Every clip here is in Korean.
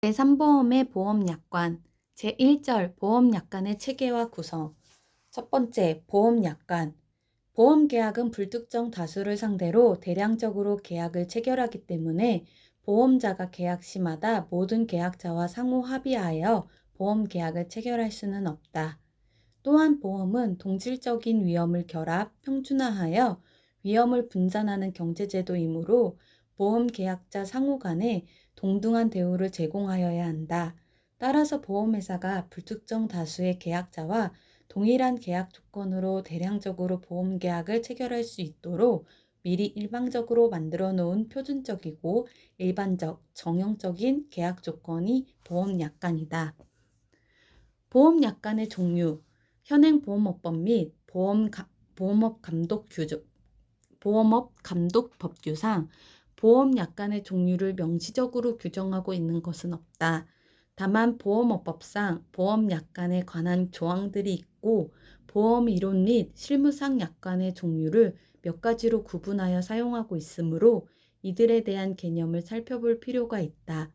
제3보험의 보험약관 제1절 보험약관의 체계와 구성. 첫 번째, 보험약관. 보험계약은 불특정 다수를 상대로 대량적으로 계약을 체결하기 때문에 보험자가 계약 시마다 모든 계약자와 상호 합의하여 보험계약을 체결할 수는 없다. 또한 보험은 동질적인 위험을 결합, 평준화하여 위험을 분산하는 경제제도이므로 보험계약자 상호 간에 동등한 대우를 제공하여야 한다. 따라서 보험회사가 불특정 다수의 계약자와 동일한 계약 조건으로 대량적으로 보험계약을 체결할 수 있도록 미리 일방적으로 만들어 놓은 표준적이고 일반적, 정형적인 계약 조건이 보험약관이다. 보험약관의 종류, 현행보험업법 및 보험업감독법규상 보험약관의 종류를 명시적으로 규정하고 있는 것은 없다. 다만 보험업법상 보험약관에 관한 조항들이 있고 보험이론 및 실무상 약관의 종류를 몇 가지로 구분하여 사용하고 있으므로 이들에 대한 개념을 살펴볼 필요가 있다.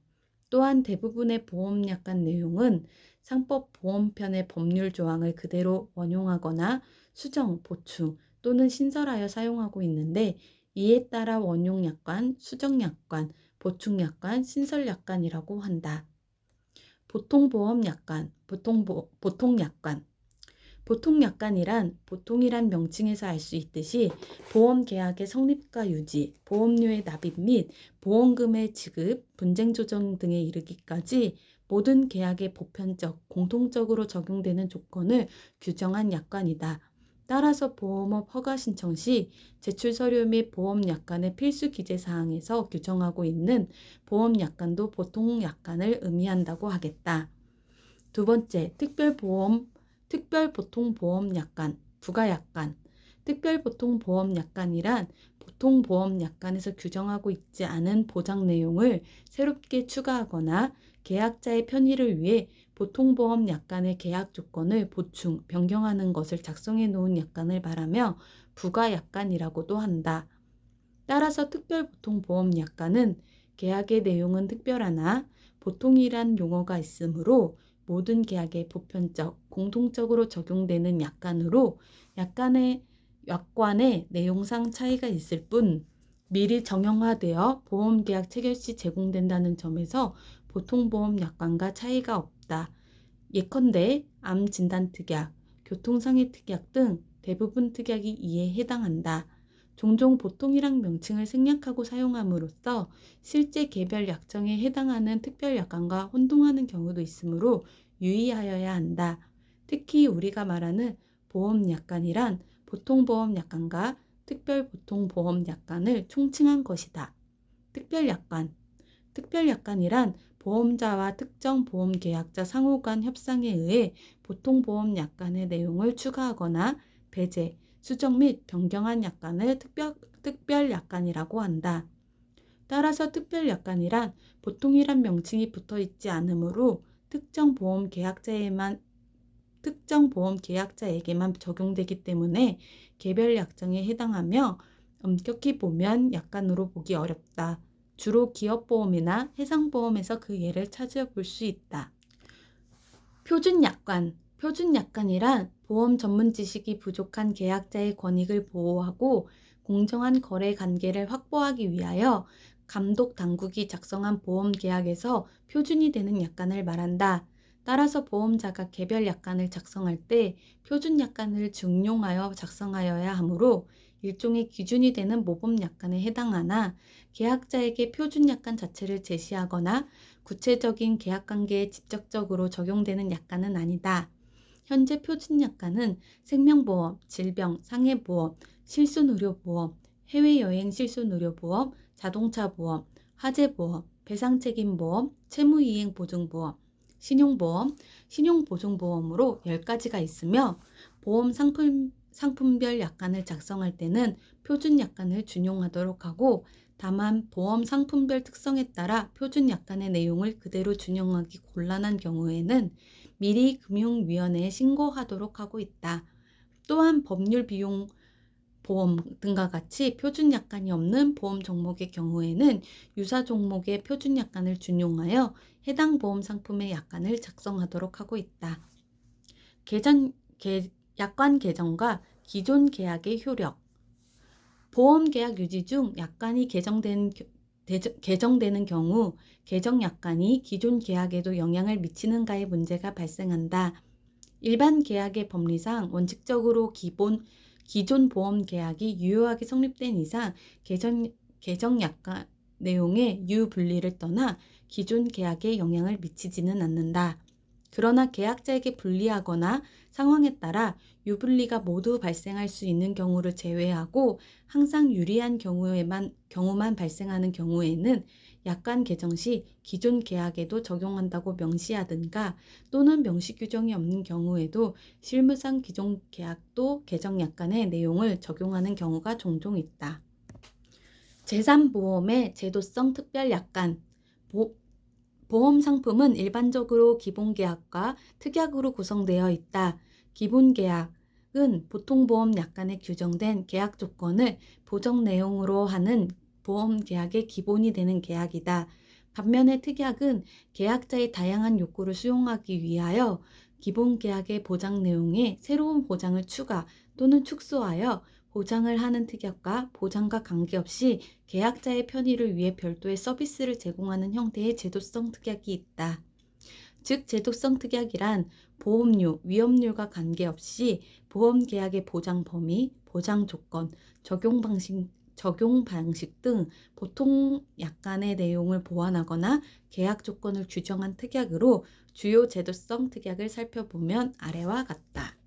또한 대부분의 보험약관 내용은 상법 보험편의 법률 조항을 그대로 원용하거나 수정, 보충 또는 신설하여 사용하고 있는데 이에 따라 원용약관, 수정약관, 보충약관, 신설약관이라고 한다. 보통보험약관, 보통약관. 보통약관이란 보통이란 명칭에서 알 수 있듯이 보험계약의 성립과 유지, 보험료의 납입 및 보험금의 지급, 분쟁 조정 등에 이르기까지 모든 계약에 보편적, 공통적으로 적용되는 조건을 규정한 약관이다. 따라서 보험업 허가 신청 시 제출 서류 및 보험약관의 필수 기재 사항에서 규정하고 있는 보험약관도 보통약관을 의미한다고 하겠다. 두 번째, 특별보통보험약관, 부가약관. 특별보통보험약관이란 보통보험약관에서 규정하고 있지 않은 보장 내용을 새롭게 추가하거나 계약자의 편의를 위해 보통보험약관의 계약 조건을 보충, 변경하는 것을 작성해 놓은 약관을 말하며 부가약관이라고도 한다. 따라서 특별보통보험약관은 계약의 내용은 특별하나 보통이란 용어가 있으므로 모든 계약에 보편적, 공통적으로 적용되는 약관으로 약관의 내용상 차이가 있을 뿐 미리 정형화되어 보험계약 체결 시 제공된다는 점에서 보통보험약관과 차이가 없다. 예컨대 암진단특약, 교통상해특약 등 대부분 특약이 이에 해당한다. 종종 보통이란 명칭을 생략하고 사용함으로써 실제 개별 약정에 해당하는 특별약관과 혼동하는 경우도 있으므로 유의하여야 한다. 특히 우리가 말하는 보험약관이란 보통보험약관과 특별보통보험약관을 총칭한 것이다. 특별약관. 특별약관이란 보험자와 특정 보험계약자 상호 간 협상에 의해 보통보험약관의 내용을 추가하거나 배제, 수정 및 변경한 약관을 특별약관이라고 한다. 따라서 특별약관이란 보통이란 명칭이 붙어 있지 않으므로 특정 보험계약자에게만 적용되기 때문에 개별 약정에 해당하며 엄격히 보면 약관으로 보기 어렵다. 주로 기업보험이나 해상보험에서 그 예를 찾아볼 수 있다. 표준약관. 표준약관이란 보험 전문 지식이 부족한 계약자의 권익을 보호하고 공정한 거래 관계를 확보하기 위하여 감독 당국이 작성한 보험 계약에서 표준이 되는 약관을 말한다. 따라서 보험자가 개별 약관을 작성할 때 표준 약관을 준용하여 작성하여야 하므로 일종의 기준이 되는 모범 약관에 해당하나 계약자에게 표준 약관 자체를 제시하거나 구체적인 계약관계에 직접적으로 적용되는 약관은 아니다. 현재 표준약관은 생명보험, 질병, 상해보험, 실손의료보험, 해외여행 실손의료보험, 자동차보험, 화재보험, 배상책임보험, 채무이행보증보험, 신용보험, 신용보증보험으로 10가지가 있으며 보험 상품별 약관을 작성할 때는 표준약관을 준용하도록 하고 다만 보험 상품별 특성에 따라 표준 약관의 내용을 그대로 준용하기 곤란한 경우에는 미리 금융위원회에 신고하도록 하고 있다. 또한 보험 등과 같이 표준 약관이 없는 보험 종목의 경우에는 유사 종목의 표준 약관을 준용하여 해당 보험 상품의 약관을 작성하도록 하고 있다. 약관 개정과 기존 계약의 효력. 보험 계약 유지 중 약관이 개정되는 경우 개정 약관이 기존 계약에도 영향을 미치는가의 문제가 발생한다. 일반 계약의 법리상 원칙적으로 기존 보험 계약이 유효하게 성립된 이상 개정 약관 내용의 유분리를 떠나 기존 계약에 영향을 미치지는 않는다. 그러나 계약자에게 불리하거나 상황에 따라 유불리가 모두 발생할 수 있는 경우를 제외하고 항상 유리한 경우만 발생하는 경우에는 약관 개정 시 기존 계약에도 적용한다고 명시하든가 또는 명시 규정이 없는 경우에도 실무상 기존 계약도 개정 약관의 내용을 적용하는 경우가 종종 있다. 제3보험의 제도성 특별 약관. 보험 상품은 일반적으로 기본계약과 특약으로 구성되어 있다. 기본계약은 보통보험 약관에 규정된 계약 조건을 보정 내용으로 하는 보험계약의 기본이 되는 계약이다. 반면에 특약은 계약자의 다양한 욕구를 수용하기 위하여 기본계약의 보장 내용에 새로운 보장을 추가 또는 축소하여 보장을 하는 특약과 보장과 관계없이 계약자의 편의를 위해 별도의 서비스를 제공하는 형태의 제도성 특약이 있다. 즉 제도성 특약이란 보험료, 위험률과 관계없이 보험계약의 보장 범위, 보장 조건, 적용 방식 등 보통 약관의 내용을 보완하거나 계약 조건을 규정한 특약으로 주요 제도성 특약을 살펴보면 아래와 같다.